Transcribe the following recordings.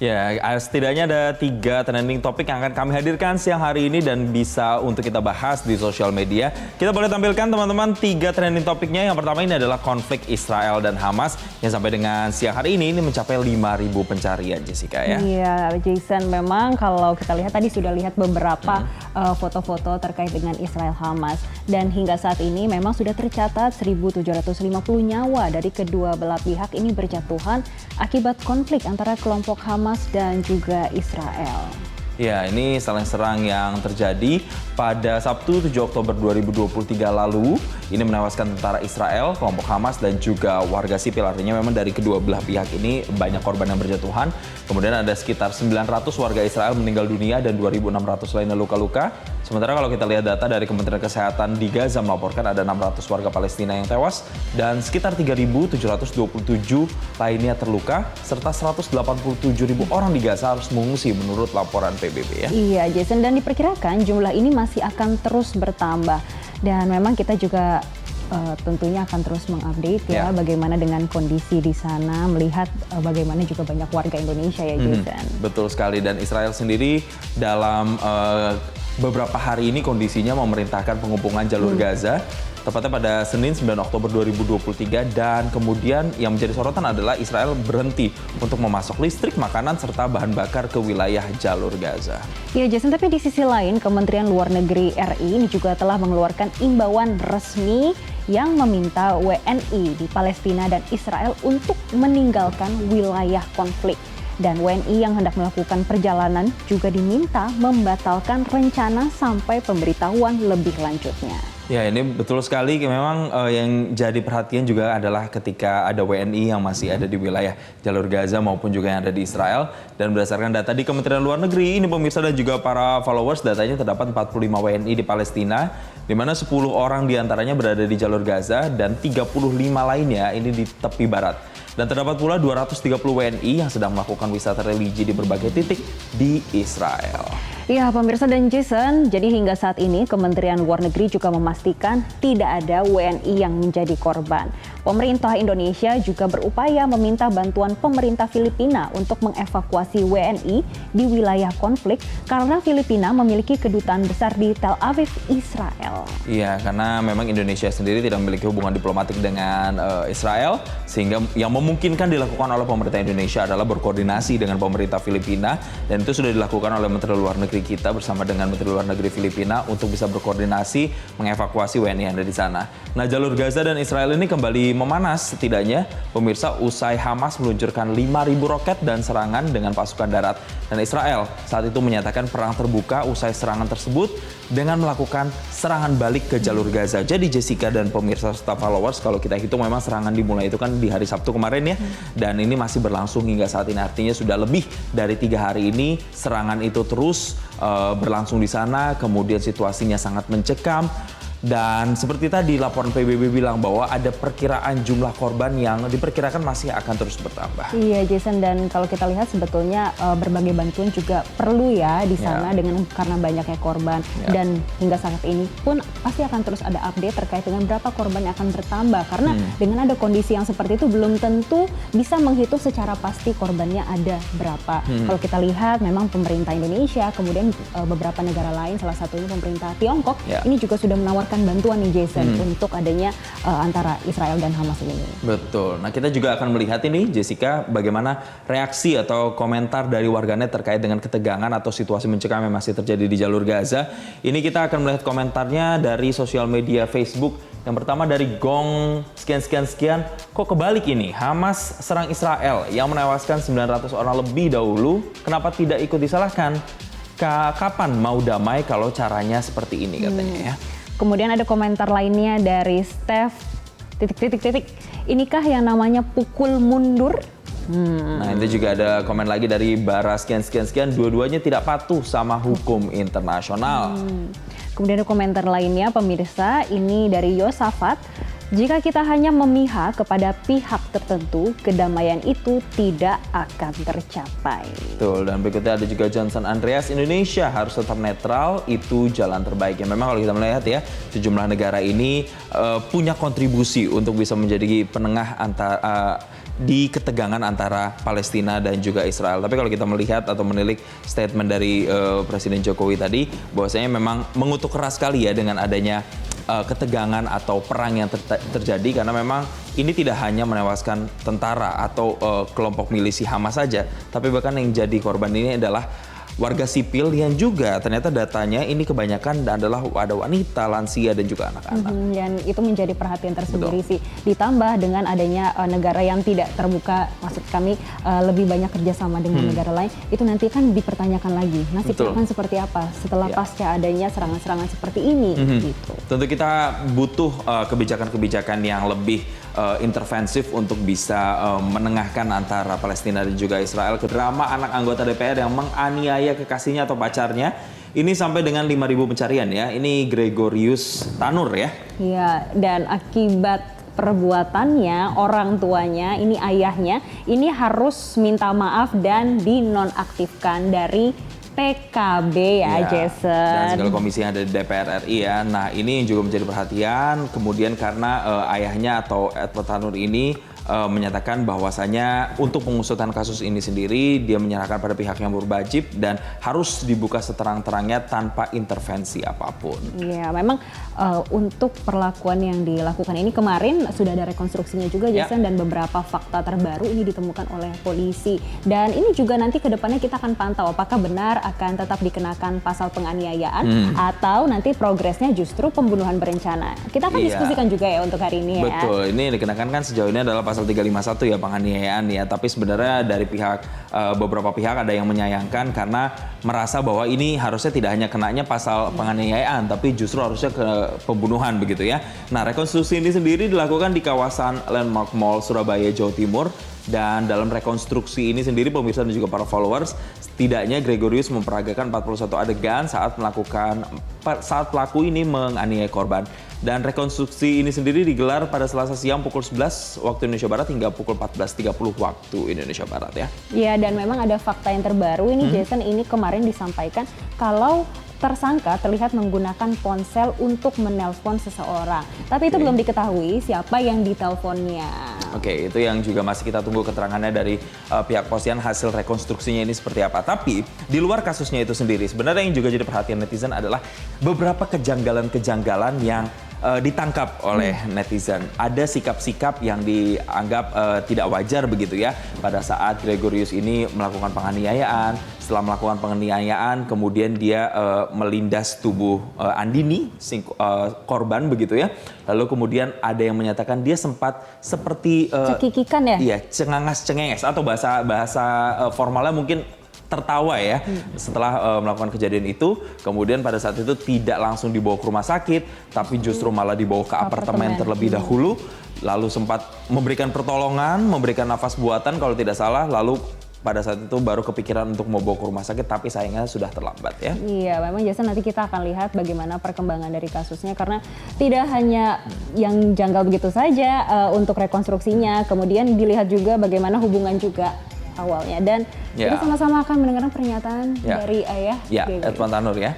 Ya, setidaknya ada 3 trending topik yang akan kami hadirkan siang hari ini dan bisa untuk kita bahas di sosial media. Kita boleh tampilkan teman-teman 3 trending topiknya. Yang pertama ini adalah konflik Israel dan Hamas yang sampai dengan siang hari ini mencapai 5.000 pencarian, Jessica ya. Iya, Jason, memang kalau kita lihat tadi sudah lihat beberapa foto-foto terkait dengan Israel Hamas. Dan hingga saat ini memang sudah tercatat 1.750 nyawa dari kedua belah pihak ini berjatuhan akibat konflik antara kelompok Hamas dan juga Israel. Ya, ini saling serang yang terjadi pada Sabtu 7 Oktober 2023 lalu. Ini menewaskan tentara Israel, kelompok Hamas, dan juga warga sipil. Artinya memang dari kedua belah pihak ini banyak korban yang berjatuhan. Kemudian ada sekitar 900 warga Israel meninggal dunia dan 2.600 lainnya luka-luka. Sementara kalau kita lihat data dari Kementerian Kesehatan di Gaza melaporkan ada 600 warga Palestina yang tewas dan sekitar 3.727 lainnya terluka, serta 187.000 orang di Gaza harus mengungsi menurut laporan PBB ya. Iya, Jason, dan diperkirakan jumlah ini masih akan terus bertambah. Dan memang kita juga tentunya akan terus mengupdate ya bagaimana dengan kondisi di sana, melihat bagaimana juga banyak warga Indonesia ya, Jason. Betul sekali, dan Israel sendiri dalam beberapa hari ini kondisinya memerintahkan pengepungan jalur Gaza tepatnya pada Senin 9 Oktober 2023, dan kemudian yang menjadi sorotan adalah Israel berhenti untuk memasok listrik, makanan, serta bahan bakar ke wilayah jalur Gaza. Ya, Jason, tapi di sisi lain Kementerian Luar Negeri RI ini juga telah mengeluarkan imbauan resmi yang meminta WNI di Palestina dan Israel untuk meninggalkan wilayah konflik. Dan WNI yang hendak melakukan perjalanan juga diminta membatalkan rencana sampai pemberitahuan lebih lanjutnya. Ya, ini betul sekali. Memang yang jadi perhatian juga adalah ketika ada WNI yang masih ada di wilayah jalur Gaza maupun juga yang ada di Israel. Dan berdasarkan data di Kementerian Luar Negeri, ini pemirsa dan juga para followers, datanya terdapat 45 WNI di Palestina, di mana 10 orang diantaranya berada di jalur Gaza dan 35 lainnya ini di tepi barat. Dan terdapat pula 230 WNI yang sedang melakukan wisata religi di berbagai titik di Israel. Ya, pemirsa dan Jason, jadi hingga saat ini Kementerian Luar Negeri juga memastikan tidak ada WNI yang menjadi korban. Pemerintah Indonesia juga berupaya meminta bantuan pemerintah Filipina untuk mengevakuasi WNI di wilayah konflik karena Filipina memiliki kedutaan besar di Tel Aviv, Israel. Iya, karena memang Indonesia sendiri tidak memiliki hubungan diplomatik dengan Israel, sehingga yang memungkinkan dilakukan oleh pemerintah Indonesia adalah berkoordinasi dengan pemerintah Filipina, dan itu sudah dilakukan oleh Menteri Luar Negeri kita bersama dengan Menteri Luar Negeri Filipina untuk bisa berkoordinasi mengevakuasi WNI yang ada di sana. Nah, jalur Gaza dan Israel ini kembali memanas setidaknya pemirsa usai Hamas meluncurkan 5.000 roket dan serangan dengan pasukan darat. Dan Israel saat itu menyatakan perang terbuka usai serangan tersebut dengan melakukan serangan balik ke jalur Gaza. Jadi Jessica dan pemirsa serta followers, kalau kita hitung memang serangan dimulai itu kan di hari Sabtu kemarin ya. Dan ini masih berlangsung hingga saat ini, artinya sudah lebih dari 3 hari ini serangan itu terus berlangsung di sana. Kemudian situasinya sangat mencekam. Dan seperti tadi laporan PBB bilang bahwa ada perkiraan jumlah korban yang diperkirakan masih akan terus bertambah. Iya, Jason, dan kalau kita lihat sebetulnya berbagai bantuan juga perlu ya di sana karena banyaknya korban. Dan hingga saat ini pun pasti akan terus ada update terkait dengan berapa korban yang akan bertambah. Karena dengan ada kondisi yang seperti itu belum tentu bisa menghitung secara pasti korbannya ada berapa. Kalau kita lihat memang pemerintah Indonesia, kemudian beberapa negara lain, salah satunya pemerintah Tiongkok, ini juga sudah menawarkan bantuan nih, Jason, untuk adanya antara Israel dan Hamas ini. Betul. Nah, kita juga akan melihat ini, Jessica, bagaimana reaksi atau komentar dari warganet terkait dengan ketegangan atau situasi mencekam yang masih terjadi di jalur Gaza. Ini kita akan melihat komentarnya dari sosial media Facebook. Yang pertama dari Gong sekian, kok kebalik ini? Hamas serang Israel yang menewaskan 900 orang lebih dahulu, kenapa tidak ikut disalahkan? Kapan mau damai kalau caranya seperti ini, katanya ya. Kemudian ada komentar lainnya dari Steph, inikah yang namanya pukul mundur? Nah, itu juga ada komen lagi dari Bara sekian, dua-duanya tidak patuh sama hukum internasional. Kemudian ada komentar lainnya pemirsa, ini dari Yosafat. Jika kita hanya memihak kepada pihak tertentu, kedamaian itu tidak akan tercapai. Betul, dan berikutnya ada juga Johnson Andreas, Indonesia harus tetap netral, itu jalan terbaik. Ya memang kalau kita melihat ya, sejumlah negara ini punya kontribusi untuk bisa menjadi penengah di ketegangan antara Palestina dan juga Israel. Tapi kalau kita melihat atau menilik statement dari Presiden Jokowi tadi, bahwasanya memang mengutuk keras sekali ya dengan adanya ketegangan atau perang yang terjadi, karena memang ini tidak hanya menewaskan tentara atau kelompok milisi Hamas saja, tapi bahkan yang jadi korban ini adalah warga sipil yang juga ternyata datanya ini kebanyakan adalah ada wanita, lansia, dan juga anak-anak. Dan itu menjadi perhatian tersendiri sih. Ditambah dengan adanya negara yang tidak terbuka, maksud kami lebih banyak kerjasama dengan negara lain, itu nanti kan dipertanyakan lagi nasibnya akan seperti apa setelah pasca adanya serangan-serangan seperti ini. Gitu. Tentu kita butuh kebijakan-kebijakan yang lebih intervensif untuk bisa menengahkan antara Palestina dan juga Israel ke drama anak anggota DPR yang menganiaya kekasihnya atau pacarnya. Ini sampai dengan 5.000 pencarian ya. Ini Gregorius Tanur ya. Iya, dan akibat perbuatannya, orang tuanya, ini ayahnya, ini harus minta maaf dan dinonaktifkan dari PKB ya, Jason. Dan segala komisi yang ada di DPR RI ya. Nah ini yang juga menjadi perhatian. Kemudian karena ayahnya atau Edward Tanur ini menyatakan bahwasanya untuk pengusutan kasus ini sendiri dia menyerahkan pada pihak yang berwajib dan harus dibuka seterang-terangnya tanpa intervensi apapun. Iya, memang untuk perlakuan yang dilakukan ini kemarin sudah ada rekonstruksinya juga, Jason, dan beberapa fakta terbaru ini ditemukan oleh polisi. Dan ini juga nanti ke depannya kita akan pantau apakah benar akan tetap dikenakan pasal penganiayaan atau nanti progresnya justru pembunuhan berencana. Kita akan diskusikan juga ya untuk hari ini ya. Betul, ini dikenakan kan sejauh ini adalah pasal 351 ya, penganiayaan ya. Tapi sebenarnya dari pihak beberapa pihak ada yang menyayangkan karena merasa bahwa ini harusnya tidak hanya kenanya pasal penganiayaan, tapi justru harusnya ke pembunuhan begitu ya. Nah, rekonstruksi ini sendiri dilakukan di kawasan Landmark Mall Surabaya, Jawa Timur. Dan dalam rekonstruksi ini sendiri pemirsa dan juga para followers, setidaknya Gregorius memperagakan 41 adegan saat pelaku ini menganiaya korban. Dan rekonstruksi ini sendiri digelar pada Selasa siang pukul 11 waktu Indonesia Barat hingga pukul 14.30 waktu Indonesia Barat ya. Iya, dan memang ada fakta yang terbaru ini Jason, ini kemarin disampaikan kalau tersangka terlihat menggunakan ponsel untuk menelpon seseorang. Tapi itu belum diketahui siapa yang diteleponnya. Oke, itu yang juga masih kita tunggu keterangannya dari pihak kepolisian hasil rekonstruksinya ini seperti apa. Tapi di luar kasusnya itu sendiri, sebenarnya yang juga jadi perhatian netizen adalah beberapa kejanggalan-kejanggalan yang ditangkap oleh netizen. Ada sikap-sikap yang dianggap tidak wajar begitu ya pada saat Gregorius ini melakukan penganiayaan. Setelah melakukan penganiayaan, kemudian dia melindas tubuh Andini, korban begitu ya. Lalu kemudian ada yang menyatakan dia sempat seperti cekikikan ya? Iya, cengenges atau bahasa formalnya mungkin tertawa ya. Setelah melakukan kejadian itu, kemudian pada saat itu tidak langsung dibawa ke rumah sakit, tapi justru malah dibawa ke apartemen terlebih dahulu, lalu sempat memberikan pertolongan, memberikan nafas buatan kalau tidak salah, lalu pada saat itu baru kepikiran untuk mau bawa ke rumah sakit, tapi sayangnya sudah terlambat ya. Iya, memang Jason, nanti kita akan lihat bagaimana perkembangan dari kasusnya, karena tidak hanya yang janggal begitu saja untuk rekonstruksinya, kemudian dilihat juga bagaimana hubungan juga awalnya. Dan kita sama-sama akan mendengarkan pernyataan dari ayah Edward Tanur ya.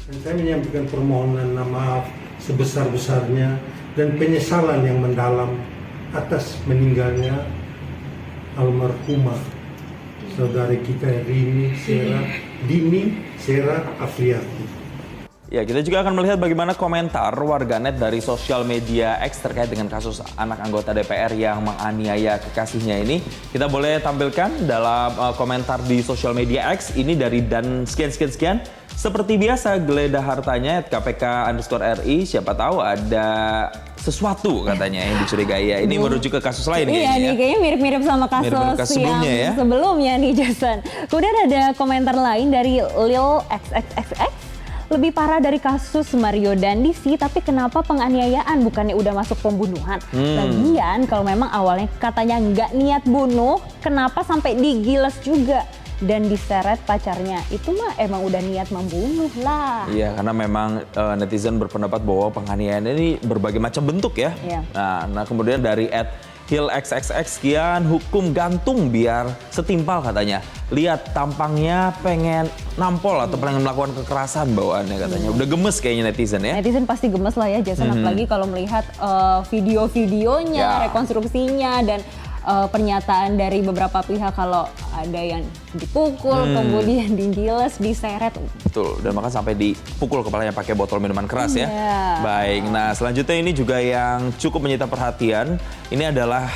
Dan saya menyampaikan permohonan maaf sebesar-besarnya dan penyesalan yang mendalam atas meninggalnya almarhumah saudari kita Dini Sera Afriati. Ya, kita juga akan melihat bagaimana komentar warganet dari sosial media X terkait dengan kasus anak anggota DPR yang menganiaya kekasihnya ini. Kita boleh tampilkan dalam komentar di sosial media X ini dari dan sekian. Seperti biasa geledah hartanya @kpk_RI, siapa tahu ada sesuatu katanya yang dicurigai ya. Ini merujuk ke kasus lain kayaknya. Iya nih, kayaknya mirip-mirip sama kasus yang sebelumnya nih, Jason. Kemudian ada komentar lain dari Lil XXXX. Lebih parah dari kasus Mario Dandi sih, tapi kenapa penganiayaan, bukannya udah masuk pembunuhan? Lagian kalau memang awalnya katanya nggak niat bunuh, kenapa sampai digiles juga? dan diseret pacarnya, itu mah emang udah niat membunuh lah. Iya, karena memang netizen berpendapat bahwa penganiayaan ini berbagai macam bentuk ya. Iya. Nah kemudian dari @hillxxx sekian, hukum gantung biar setimpal katanya. Lihat tampangnya pengen nampol atau pengen melakukan kekerasan bawaannya katanya. Udah gemes kayaknya netizen ya. Netizen pasti gemes lah ya Jason, apalagi kalau melihat video-videonya, Ya. rekonstruksinya, dan pernyataan dari beberapa pihak kalau ada yang dipukul, kemudian digiles, diseret. Betul, dan bahkan sampai dipukul kepalanya pakai botol minuman keras ya. Iya. Baik, nah selanjutnya ini juga yang cukup menyita perhatian. Ini adalah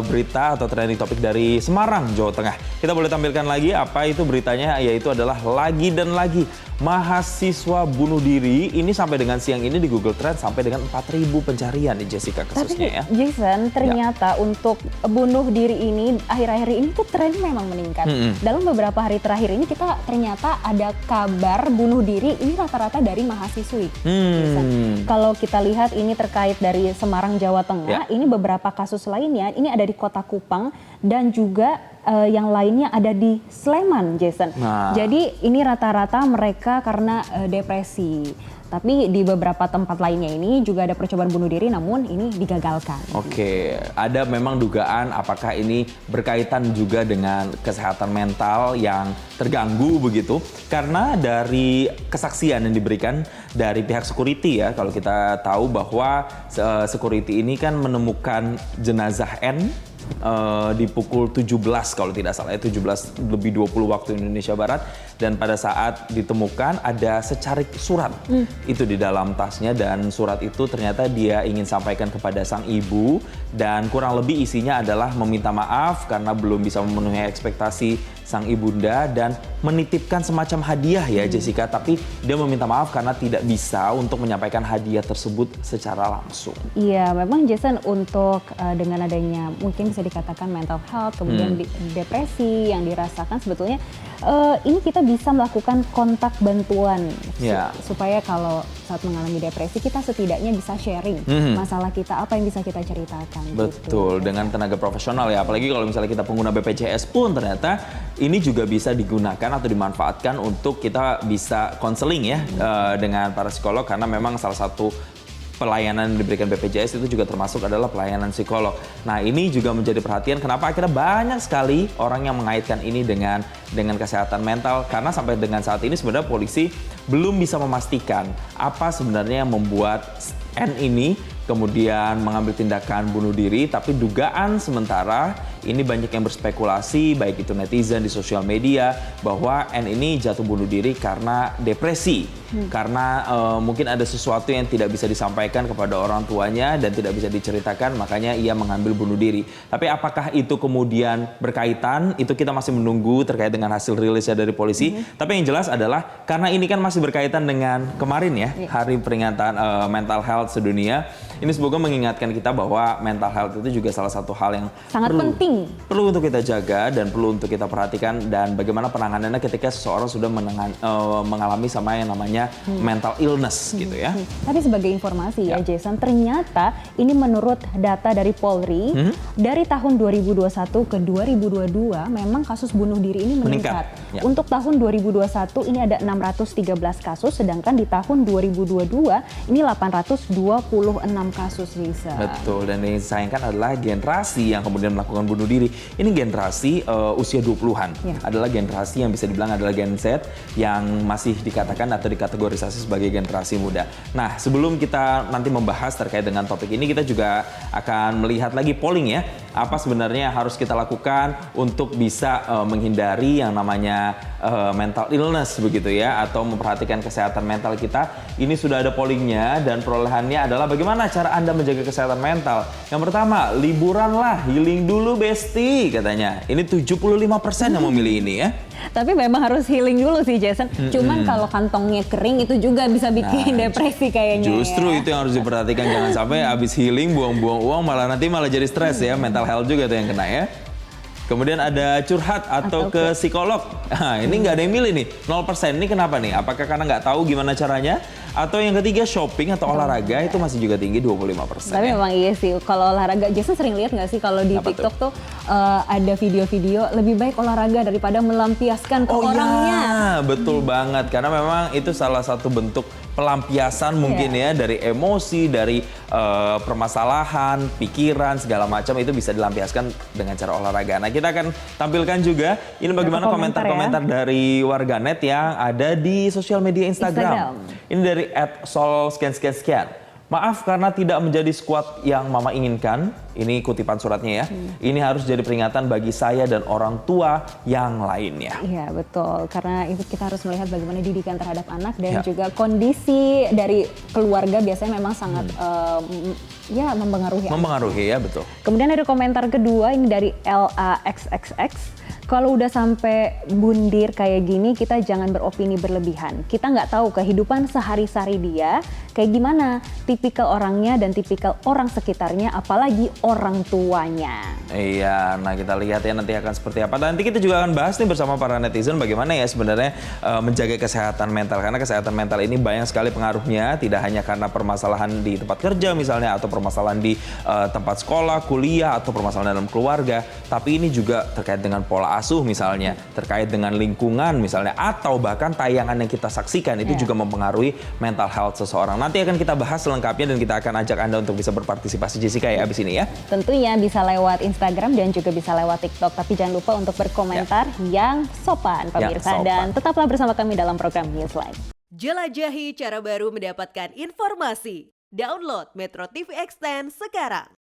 berita atau trending topik dari Semarang, Jawa Tengah. Kita boleh tampilkan lagi apa itu beritanya, yaitu adalah lagi dan lagi mahasiswa bunuh diri. Ini sampai dengan siang ini di Google Trend sampai dengan 4.000 pencarian di Jessica kasusnya ya. Jason, ternyata untuk bunuh diri ini akhir-akhir ini tuh tren memang meningkat. Dalam beberapa hari terakhir ini kita ternyata ada kabar bunuh diri ini rata-rata dari mahasiswi. Jason. Kalau kita lihat ini terkait dari Semarang, Jawa Tengah, ini beberapa kasus lainnya ini ada di Kota Kupang dan juga yang lainnya ada di Sleman, Jason. Nah. Jadi ini rata-rata mereka karena depresi. Tapi di beberapa tempat lainnya ini juga ada percobaan bunuh diri, namun ini digagalkan. Oke, ada memang dugaan apakah ini berkaitan juga dengan kesehatan mental yang terganggu begitu. Karena dari kesaksian yang diberikan dari pihak security ya, kalau kita tahu bahwa security ini kan menemukan jenazah N di pukul 17 kalau tidak salah ya, 17 lebih 20 waktu Indonesia Barat, dan pada saat ditemukan ada secarik surat itu di dalam tasnya, dan surat itu ternyata dia ingin sampaikan kepada sang ibu dan kurang lebih isinya adalah meminta maaf karena belum bisa memenuhi ekspektasi sang ibunda dan menitipkan semacam hadiah ya Jessica, tapi dia meminta maaf karena tidak bisa untuk menyampaikan hadiah tersebut secara langsung. Iya, memang Jason, untuk dengan adanya mungkin bisa dikatakan mental health, kemudian depresi yang dirasakan, sebetulnya ini kita bisa melakukan kontak bantuan supaya kalau saat mengalami depresi kita setidaknya bisa sharing masalah kita, apa yang bisa kita ceritakan. Betul, gitu. dengan tenaga profesional ya, apalagi kalau misalnya kita pengguna BPJS pun ternyata ini juga bisa digunakan atau dimanfaatkan untuk kita bisa konseling ya dengan para psikolog, karena memang salah satu pelayanan yang diberikan BPJS itu juga termasuk adalah pelayanan psikolog. Nah ini juga menjadi perhatian kenapa akhirnya banyak sekali orang yang mengaitkan ini dengan kesehatan mental, karena sampai dengan saat ini sebenarnya polisi belum bisa memastikan apa sebenarnya yang membuat N ini kemudian mengambil tindakan bunuh diri, tapi dugaan sementara ini banyak yang berspekulasi, baik itu netizen di sosial media, bahwa N ini jatuh bunuh diri karena depresi, karena mungkin ada sesuatu yang tidak bisa disampaikan kepada orang tuanya dan tidak bisa diceritakan, makanya ia mengambil bunuh diri. Tapi apakah itu kemudian berkaitan, itu kita masih menunggu terkait dengan hasil rilisnya dari polisi. Tapi yang jelas adalah karena ini kan masih berkaitan dengan kemarin ya, Hari Peringatan Mental Health Sedunia. Ini semoga mengingatkan kita bahwa mental health itu juga salah satu hal yang sangat penting. Perlu untuk kita jaga dan perlu untuk kita perhatikan, dan bagaimana penanganannya ketika seseorang sudah mengalami sama yang namanya mental illness gitu ya. Tapi sebagai informasi ya Jason, ternyata ini menurut data dari Polri, dari tahun 2021 ke 2022 memang kasus bunuh diri ini meningkat. Untuk tahun 2021 ini ada 613 kasus, sedangkan di tahun 2022 ini 826 kasus, Risa. Betul, dan yang disayangkan adalah generasi yang kemudian melakukan bunuh diri. Ini generasi usia 20-an. Adalah generasi yang bisa dibilang adalah Gen Z yang masih dikatakan atau dikategorisasi sebagai generasi muda. Nah, sebelum kita nanti membahas terkait dengan topik ini, kita juga akan melihat lagi polling ya. Apa sebenarnya yang harus kita lakukan untuk bisa menghindari yang namanya mental illness begitu ya, atau memperhatikan kesehatan mental kita. Ini sudah ada pollingnya dan perolehannya adalah bagaimana cara Anda menjaga kesehatan mental. Yang pertama, liburan lah, healing dulu besti katanya. Ini 75% yang memilih ini ya. Tapi memang harus healing dulu sih Jason. Cuman kalau kantongnya kering itu juga bisa bikin depresi kayaknya. Justru ya. itu yang harus diperhatikan, jangan sampai habis healing buang-buang uang malah jadi stres ya. Mental health juga tuh yang kena ya. Kemudian ada curhat atau ke psikolog. Nah, ini nggak ada yang milih nih, 0%. Ini kenapa nih? Apakah karena nggak tahu gimana caranya? Atau yang ketiga shopping atau olahraga itu masih juga tinggi 25%. Tapi ya. memang iya sih, kalau olahraga, Jason sering lihat nggak sih kalau di Apa TikTok tuh ada video-video lebih baik olahraga daripada melampiaskan ke orangnya. Iya, betul banget. Karena memang itu salah satu bentuk pelampiasan mungkin ya dari emosi, dari permasalahan, pikiran, segala macam itu bisa dilampiaskan dengan cara olahraga. Nah, kita akan tampilkan juga ini bagaimana komentar-komentar dari warganet yang ada di sosial media Instagram. Ini dari @solscan. Maaf karena tidak menjadi skuad yang Mama inginkan. Ini kutipan suratnya ya. Ini harus jadi peringatan bagi saya dan orang tua yang lainnya. Iya betul, karena itu kita harus melihat bagaimana didikan terhadap anak dan juga kondisi dari keluarga biasanya memang sangat ya mempengaruhi. Mempengaruhi ya, betul. Kemudian ada komentar kedua ini dari LAXXX. Kalau udah sampai bundir kayak gini, kita jangan beropini berlebihan. Kita nggak tahu kehidupan sehari-hari dia kayak gimana, tipikal orangnya dan tipikal orang sekitarnya, apalagi orang tuanya. Iya, nah kita lihat ya nanti akan seperti apa. Nanti kita juga akan bahas nih bersama para netizen bagaimana ya sebenarnya menjaga kesehatan mental. Karena kesehatan mental ini banyak sekali pengaruhnya, tidak hanya karena permasalahan di tempat kerja misalnya, atau permasalahan di tempat sekolah, kuliah, atau permasalahan dalam keluarga. Tapi ini juga terkait dengan pola asuh misalnya, terkait dengan lingkungan misalnya, atau bahkan tayangan yang kita saksikan itu juga mempengaruhi mental health seseorang. Nanti akan kita bahas selengkapnya dan kita akan ajak Anda untuk bisa berpartisipasi Jessica ya abis ini ya. Tentunya bisa lewat Instagram dan juga bisa lewat TikTok. Tapi jangan lupa untuk berkomentar yang sopan pemirsa. Dan tetaplah bersama kami dalam program Newsline. Jelajahi cara baru mendapatkan informasi. Download Metro TV Extend sekarang.